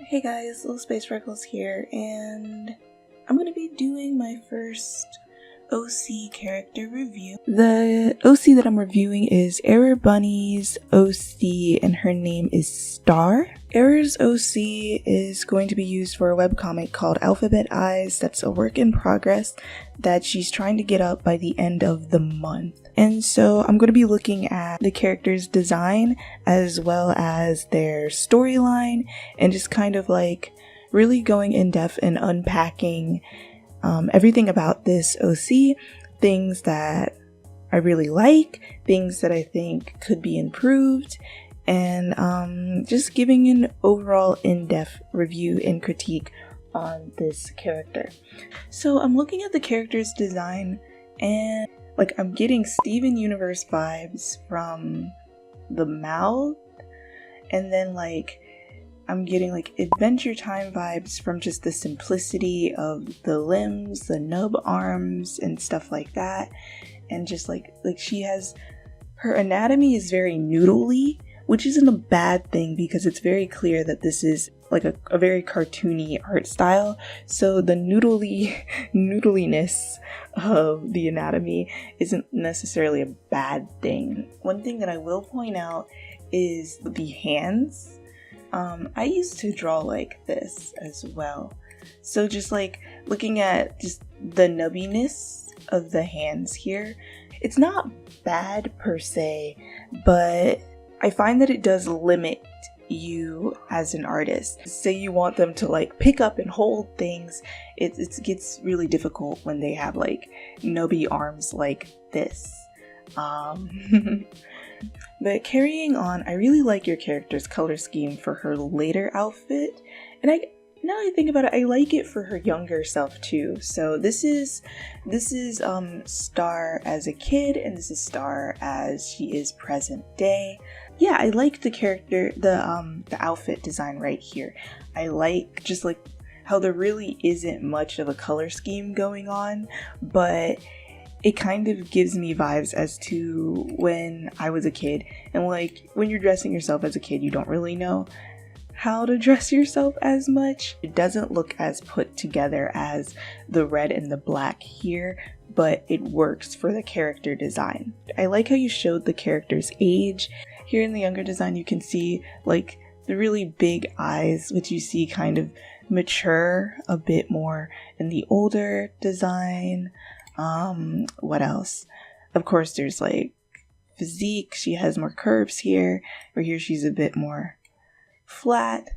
Hey guys, Little Space Freckles here, and I'm going to be doing my first OC character review. The OC that I'm reviewing is Error Bunny's OC, and her name is Star. Error's OC is going to be used for a webcomic called Alphabet Eyes that's a work in progress that she's trying to get up by the end of the month. And so I'm going to be looking at the character's design as well as their storyline and just kind of like really going in depth and unpacking everything about this OC, things that I really like, things that I think could be improved, and just giving an overall in-depth review and critique on this character. So I'm looking at the character's design and I'm getting Steven Universe vibes from the mouth, and then I'm getting Adventure Time vibes from just the simplicity of the limbs, the nub arms, and stuff like that. And just she has, her anatomy is very noodly, which isn't a bad thing because it's very clear that this is a very cartoony art style. So the noodliness of the anatomy isn't necessarily a bad thing. One thing that I will point out is the hands. I used to draw like this as well. So just looking at just the nubbiness of the hands here, it's not bad per se, but I find that it does limit you as an artist. Say you want them to pick up and hold things, it gets really difficult when they have nubby arms like this. But carrying on, I really like your character's color scheme for her later outfit, and now I think about it, I like it for her younger self too. So this is Star as a kid, and this is Star as she is present day. Yeah, I like the character, the outfit design right here. I like just how there really isn't much of a color scheme going on, but it kind of gives me vibes as to when I was a kid. And when you're dressing yourself as a kid, you don't really know how to dress yourself as much. It doesn't look as put together as the red and the black here, but it works for the character design. I like how you showed the character's age. Here in the younger design, you can see the really big eyes, which you see kind of mature a bit more in the older design. What else? Of course, there's physique. She has more curves here, or here she's a bit more flat.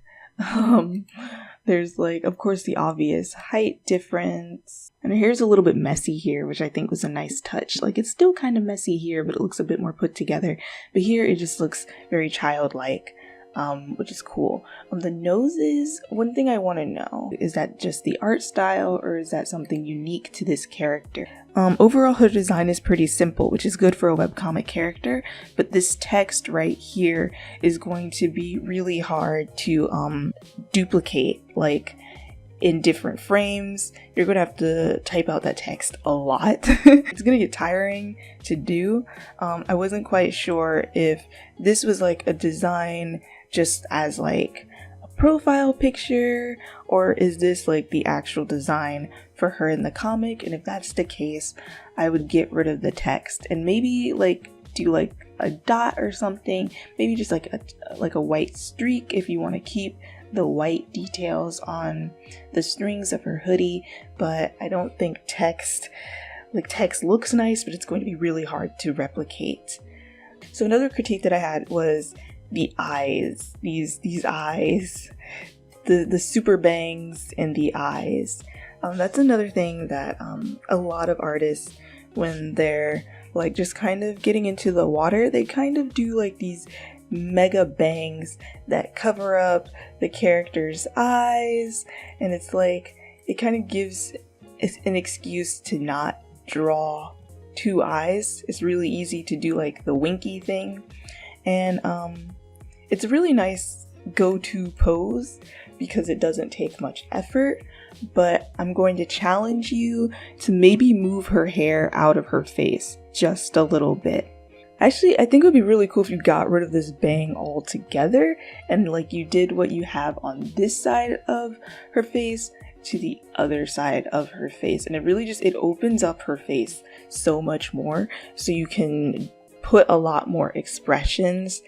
There's of course the obvious height difference, and her hair's a little bit messy here, which I think was a nice touch. It's still kind of messy here, but it looks a bit more put together. But here it just looks very childlike, which is cool. The noses, one thing I want to know, is that just the art style, or is that something unique to this character? Overall, her design is pretty simple, which is good for a webcomic character, but this text right here is going to be really hard to duplicate, in different frames. You're gonna have to type out that text a lot. It's gonna get tiring to do. I wasn't quite sure if this was a design just as a profile picture, or is this the actual design for her in the comic. And if that's the case, I would get rid of the text and maybe do a dot or something, maybe just a white streak if you want to keep the white details on the strings of her hoodie. But I don't think text looks nice, but it's going to be really hard to replicate. So another critique that I had was the eyes, these eyes, the super bangs in the eyes. That's another thing that a lot of artists, when they're just kind of getting into the water, they kind of do these mega bangs that cover up the character's eyes, and it's it kind of gives an excuse to not draw two eyes. It's really easy to do the winky thing, and it's a really nice go-to pose because it doesn't take much effort. But I'm going to challenge you to maybe move her hair out of her face just a little bit. Actually, I think it would be really cool if you got rid of this bang altogether and like you did what you have on this side of her face to the other side of her face, and it opens up her face so much more, so you can put a lot more expressions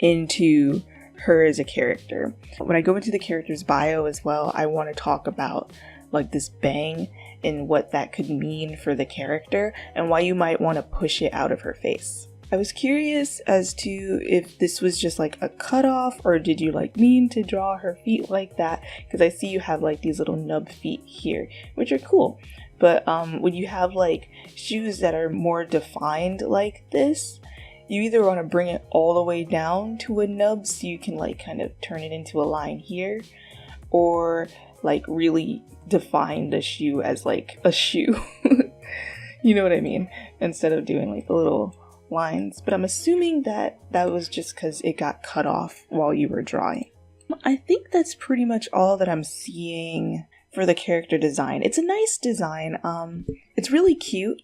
into her as a character. When I go into the character's bio as well, I want to talk about like this bang and what that could mean for the character and why you might want to push it out of her face. I was curious as to if this was just like a cutoff, or did you like mean to draw her feet like that? Because I see you have like these little nub feet here, which are cool. But when you have like shoes that are more defined like this, you either want to bring it all the way down to a nub so you can like kind of turn it into a line here, or like really define the shoe as like a shoe. You know what I mean? Instead of doing like the little lines. But I'm assuming that was just because it got cut off while you were drawing. I think that's pretty much all that I'm seeing for the character design. It's a nice design. It's really cute.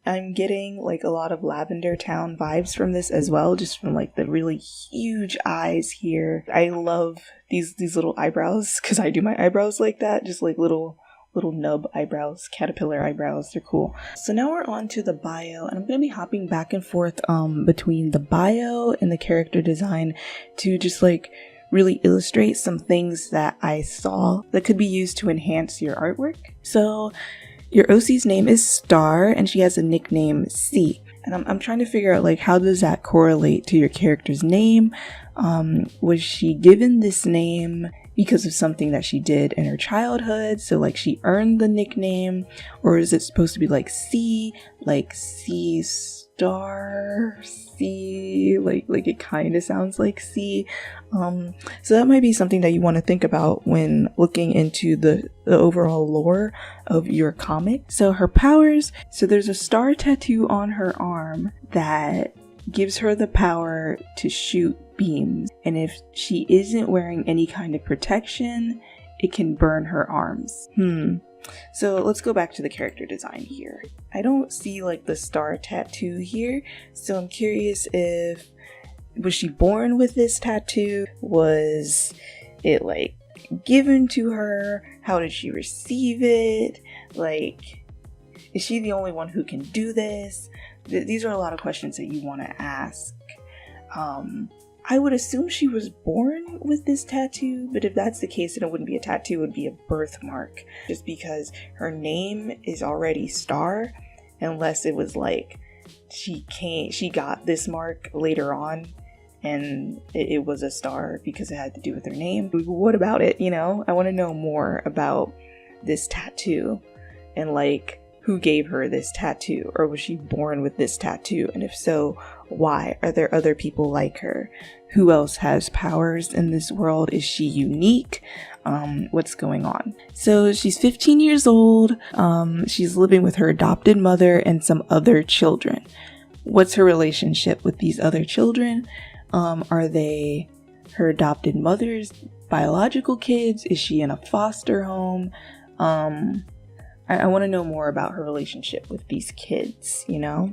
I'm getting like a lot of Lavender Town vibes from this as well, just from like the really huge eyes here. I love these little eyebrows because I do my eyebrows like that, just like little nub eyebrows, caterpillar eyebrows. They're cool. So now we're on to the bio, and I'm going to be hopping back and forth between the bio and the character design to just like really illustrate some things that I saw that could be used to enhance your artwork. So your OC's name is Star, and she has a nickname C. And I'm trying to figure out like how does that correlate to your character's name? Was she given this name because of something that she did in her childhood, so like she earned the nickname, or is it supposed to be like C Star, C, like it kind of sounds like C. So that might be something that you want to think about when looking into the overall lore of your comic. So her powers, so there's a star tattoo on her arm that gives her the power to shoot beams, and if she isn't wearing any kind of protection, it can burn her arms. So let's go back to the character design here. I don't see like the star tattoo here, so I'm curious if was she born with this tattoo? Was it like given to her? How did she receive it? Like, is she the only one who can do this? These are a lot of questions that you want to ask. I would assume she was born with this tattoo, but if that's the case, then it wouldn't be a tattoo, it would be a birthmark. Just because her name is already Star, unless it was like she got this mark later on and it was a star because it had to do with her name. What about it, you know? I want to know more about this tattoo and like who gave her this tattoo, or was she born with this tattoo? And if so, why? Are there other people like her? Who else has powers in this world? Is she unique? What's going on? So she's 15 years old. She's living with her adopted mother and some other children. What's her relationship with these other children? Are they her adopted mother's biological kids? Is she in a foster home? I want to know more about her relationship with these kids, you know?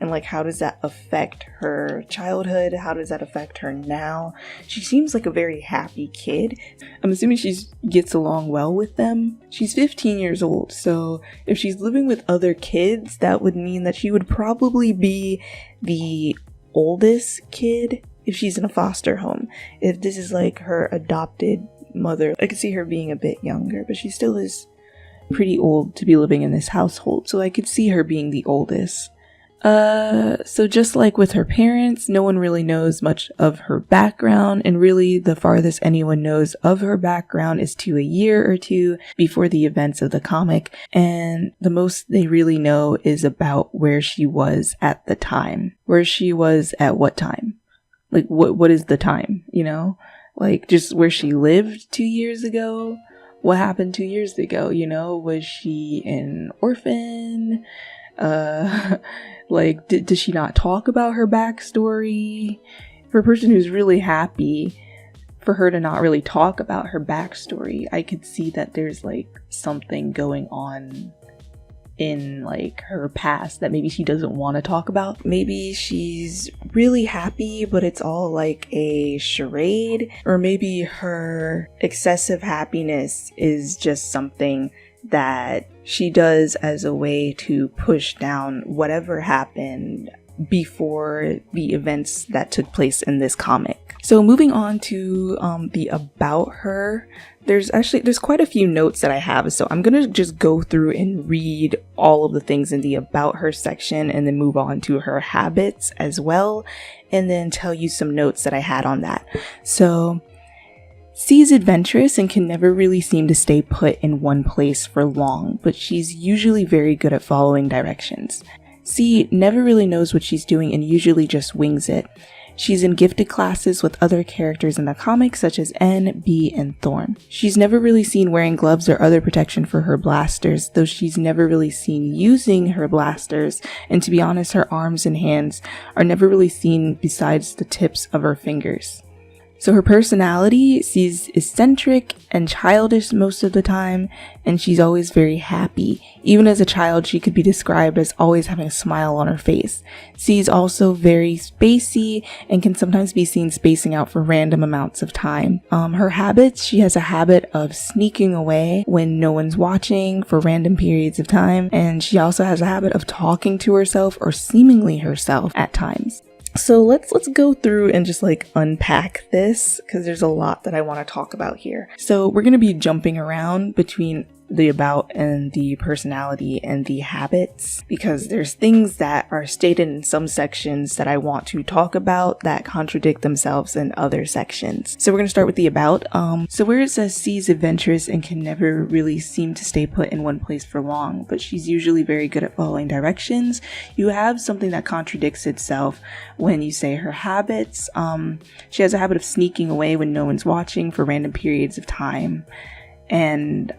And like, how does that affect her childhood? How does that affect her now? She seems like a very happy kid. I'm assuming she gets along well with them. She's 15 years old, so if she's living with other kids, that would mean that she would probably be the oldest kid if she's in a foster home. If this is like her adopted mother, I could see her being a bit younger, but she still is pretty old to be living in this household, so I could see her being the oldest. So just like with her parents, no one really knows much of her background, and really the farthest anyone knows of her background is to a year or two before the events of the comic, and the most they really know is about where she was at the time. Where she was at what time? Like, what is the time, you know? Like, just where she lived 2 years ago? What happened 2 years ago, you know? Was she an orphan? Like, does she not talk about her backstory? For a person who's really happy, for her to not really talk about her backstory, I could see that there's like something going on in like her past that maybe she doesn't want to talk about. Maybe she's really happy, but it's all like a charade, or maybe her excessive happiness is just something that she does as a way to push down whatever happened before the events that took place in this comic. So moving on to the about her, there's quite a few notes that I have, so I'm gonna just go through and read all of the things in the about her section and then move on to her habits as well, and then tell you some notes that I had on that. So C is adventurous and can never really seem to stay put in one place for long, but she's usually very good at following directions. C never really knows what she's doing and usually just wings it. She's in gifted classes with other characters in the comics such as N, B, and Thorn. She's never really seen wearing gloves or other protection for her blasters, though she's never really seen using her blasters, and to be honest, her arms and hands are never really seen besides the tips of her fingers. So her personality, she's eccentric and childish most of the time, and she's always very happy. Even as a child, she could be described as always having a smile on her face. She's also very spacey and can sometimes be seen spacing out for random amounts of time. Her habits, she has a habit of sneaking away when no one's watching for random periods of time, and she also has a habit of talking to herself or seemingly herself at times. So let's go through and just like unpack this, because there's a lot that I want to talk about here. So we're going to be jumping around between the about and the personality and the habits, because there's things that are stated in some sections that I want to talk about that contradict themselves in other sections. So we're going to start with the about. So where it says C is adventurous and can never really seem to stay put in one place for long, but she's usually very good at following directions, you have something that contradicts itself when you say her habits. She has a habit of sneaking away when no one's watching for random periods of time. And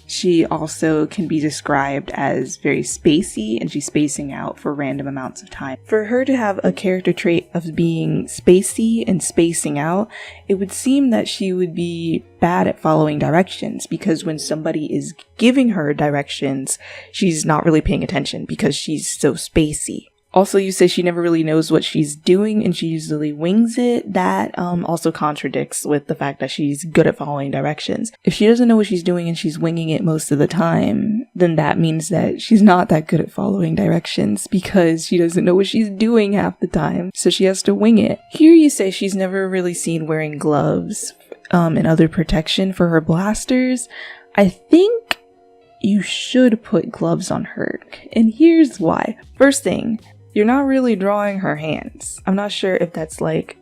she also can be described as very spacey, and she's spacing out for random amounts of time. For her to have a character trait of being spacey and spacing out, it would seem that she would be bad at following directions, because when somebody is giving her directions, she's not really paying attention because she's so spacey. Also, you say she never really knows what she's doing and she usually wings it. That also contradicts with the fact that she's good at following directions. If she doesn't know what she's doing and she's winging it most of the time, then that means that she's not that good at following directions, because she doesn't know what she's doing half the time, so she has to wing it. Here you say she's never really seen wearing gloves and other protection for her blasters. I think you should put gloves on her, and here's why. First thing, you're not really drawing her hands. I'm not sure if that's like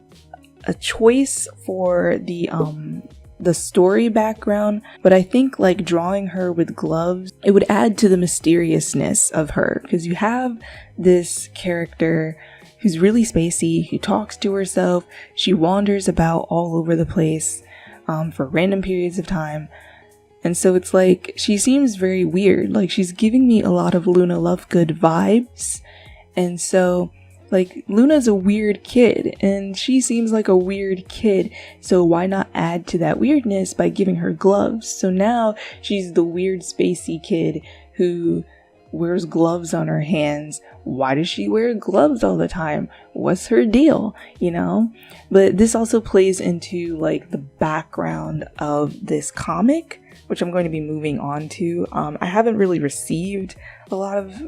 a choice for the story background, but I think like drawing her with gloves, it would add to the mysteriousness of her, because you have this character who's really spacey, who talks to herself, she wanders about all over the place for random periods of time. And so it's like, she seems very weird. Like, she's giving me a lot of Luna Lovegood vibes. And so, like, Luna's a weird kid, and she seems like a weird kid, so why not add to that weirdness by giving her gloves? So now she's the weird spacey kid who wears gloves on her hands. Why does she wear gloves all the time? What's her deal? You know? But this also plays into like the background of this comic, which I'm going to be moving on to. I haven't really received a lot of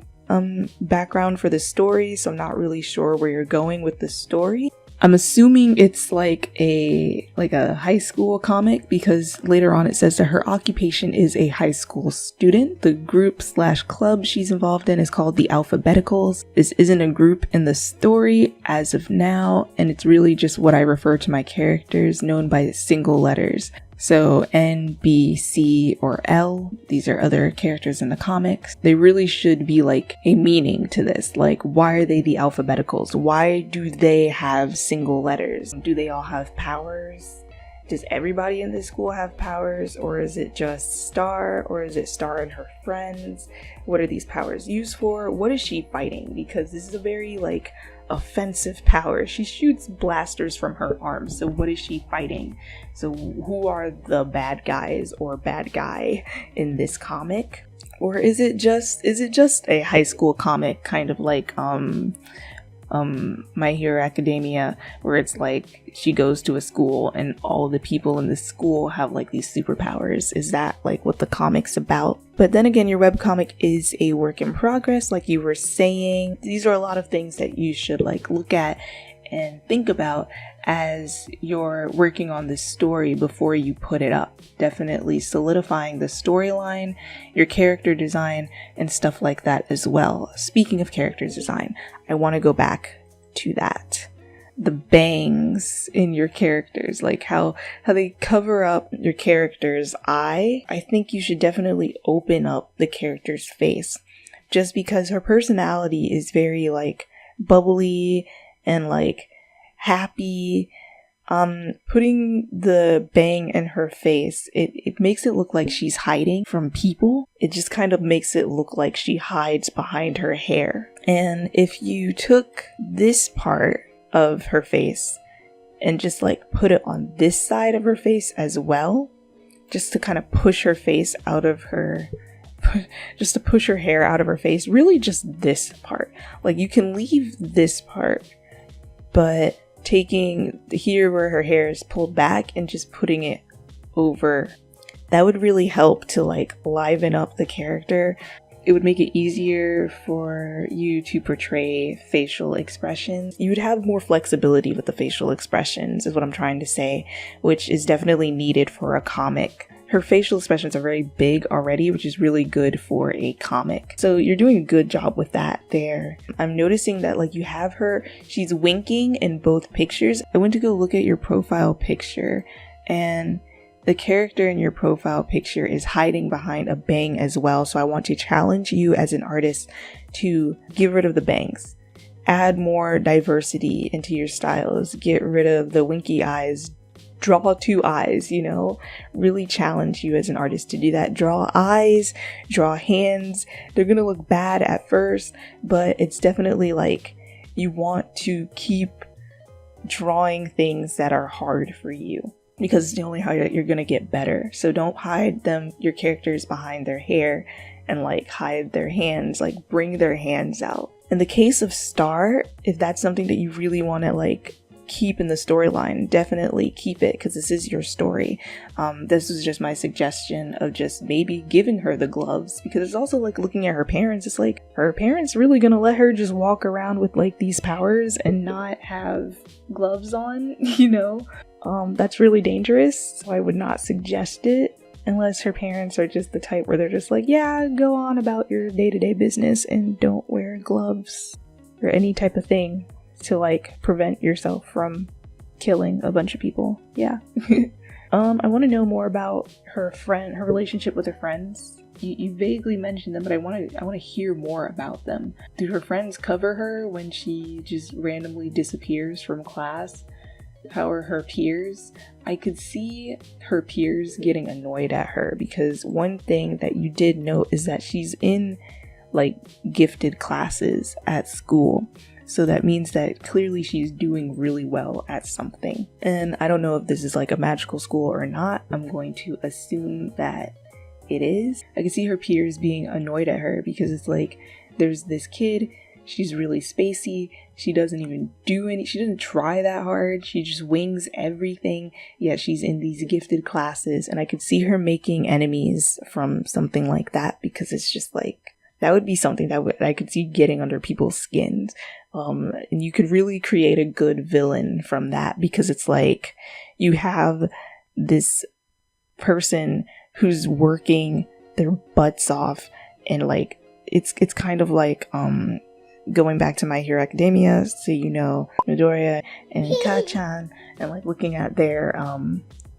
background for the story, so I'm not really sure where you're going with the story. I'm assuming it's like a high school comic, because later on it says that her occupation is a high school student. The group/club she's involved in is called the Alphabeticals. This isn't a group in the story as of now, and it's really just what I refer to my characters, known by single letters. So N, B, C, or L, these are other characters in the comics. They really should be like a meaning to this. Like, why are they the Alphabeticals? Why do they have single letters? Do they all have powers? Does everybody in this school have powers? Or is it just Star? Or is it Star and her friends? What are these powers used for? What is she fighting? Because this is a very like offensive power. She shoots blasters from her arms, so what is she fighting? So who are the bad guys or bad guy in this comic? Or is it just a high school comic, kind of like My Hero Academia, where it's like she goes to a school and all the people in the school have like these superpowers? Is that like what the comic's about? But then again, your webcomic is a work in progress, like you were saying. These are a lot of things that you should like look at and think about as you're working on this story before you put it up. Definitely solidifying the storyline, your character design, and stuff like that as well. Speaking of character design, I want to go back to that. The bangs in your characters, like how they cover up your character's eye. I think you should definitely open up the character's face, just because her personality is very like bubbly and like happy. Putting the bang in her face, it makes it look like she's hiding from people. It just kind of makes it look like she hides behind her hair. And if you took this part of her face and just like put it on this side of her face as well, just to kind of push her face out of her, just to push her hair out of her face, really just this part. Like you can leave this part, but taking here where her hair is pulled back and just putting it over, that would really help to like liven up the character. It would make it easier for you to portray facial expressions. You would have more flexibility with the facial expressions, is what I'm trying to say, which is definitely needed for a comic. Her facial expressions are very big already, which is really good for a comic. So you're doing a good job with that there. I'm noticing that like you have her, she's winking in both pictures. I went to go look at your profile picture, and the character in your profile picture is hiding behind a bang as well. So I want to challenge you as an artist to get rid of the bangs. Add more diversity into your styles. Get rid of the winky eyes. Draw two eyes, you know? Really challenge you as an artist to do that. Draw eyes, draw hands. They're gonna look bad at first, but it's definitely like you want to keep drawing things that are hard for you, because it's the only how you're gonna get better. So don't hide your characters behind their hair and like hide their hands, like bring their hands out. In the case of Star, if that's something that you really want to like keep in the storyline, definitely keep it, because this is your story. This was just my suggestion of just maybe giving her the gloves, because it's also like looking at her parents, it's like, her parents really gonna let her just walk around with like these powers and not have gloves on, you know? That's really dangerous, so I would not suggest it unless her parents are just the type where they're just like, yeah, go on about your day-to-day business and don't wear gloves or any type of thing to like prevent yourself from killing a bunch of people. Yeah. I want to know more about her relationship with her friends. You vaguely mentioned them, but I want to hear more about them. Do her friends cover her when she just randomly disappears from class? How are her peers? I could see her peers getting annoyed at her, because one thing that you did note is that she's in like gifted classes at school. So that means that clearly she's doing really well at something. And I don't know if this is like a magical school or not. I'm going to assume that it is. I can see her peers being annoyed at her, because it's like, there's this kid, she's really spacey, she doesn't try that hard, she just wings everything, yet she's in these gifted classes. And I could see her making enemies from something like that, because it's just like, that would be something that I could see getting under people's skins. And you could really create a good villain from that, because it's like you have this person who's working their butts off, and like it's kind of like going back to My Hero Academia, so you know, Midoriya and Kachan, and like looking at their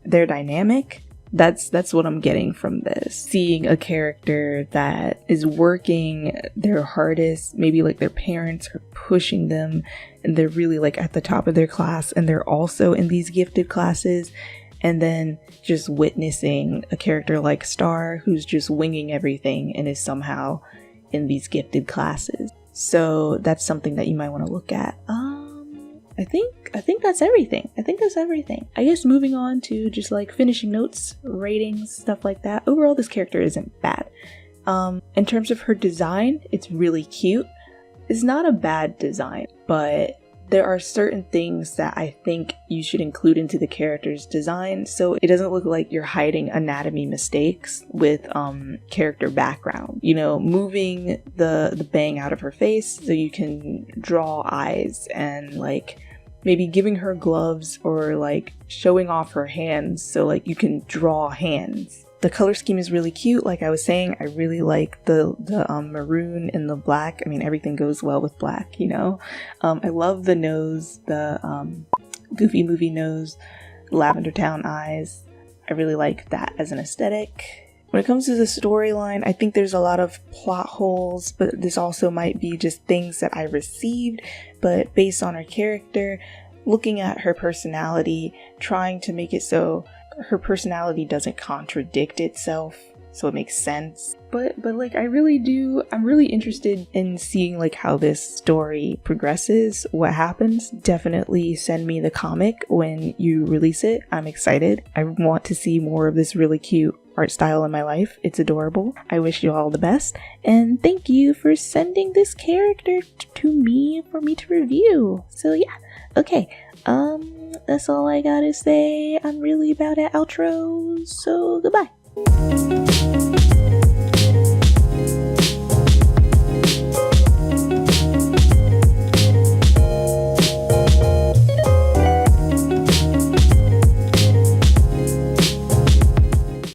dynamic. That's what I'm getting from this. Seeing a character that is working their hardest, maybe like their parents are pushing them and they're really like at the top of their class, and they're also in these gifted classes, and then just witnessing a character like Star who's just winging everything and is somehow in these gifted classes. So that's something that you might want to look at. I think that's everything. I guess moving on to just like finishing notes, ratings, stuff like that. Overall, this character isn't bad. In terms of her design, it's really cute. It's not a bad design, but there are certain things that I think you should include into the character's design so it doesn't look like you're hiding anatomy mistakes with character background. You know, moving the bang out of her face so you can draw eyes, and like maybe giving her gloves or like showing off her hands so like you can draw hands. The color scheme is really cute. Like I was saying, I really like the maroon and the black. I mean, everything goes well with black, you know? I love the nose, the Goofy movie nose, Lavender Town eyes. I really like that as an aesthetic. When it comes to the storyline, I think there's a lot of plot holes, but this also might be just things that I received, but based on her character, looking at her personality, trying to make it so her personality doesn't contradict itself, so it makes sense. But like I'm really interested in seeing like how this story progresses, what happens. Definitely send me the comic when you release it. I'm excited. I want to see more of this really cute art style in my life. It's adorable. I wish you all the best, and thank you for sending this character to me for me to review. So yeah, okay. That's all I gotta say. I'm really bad at outros, so goodbye.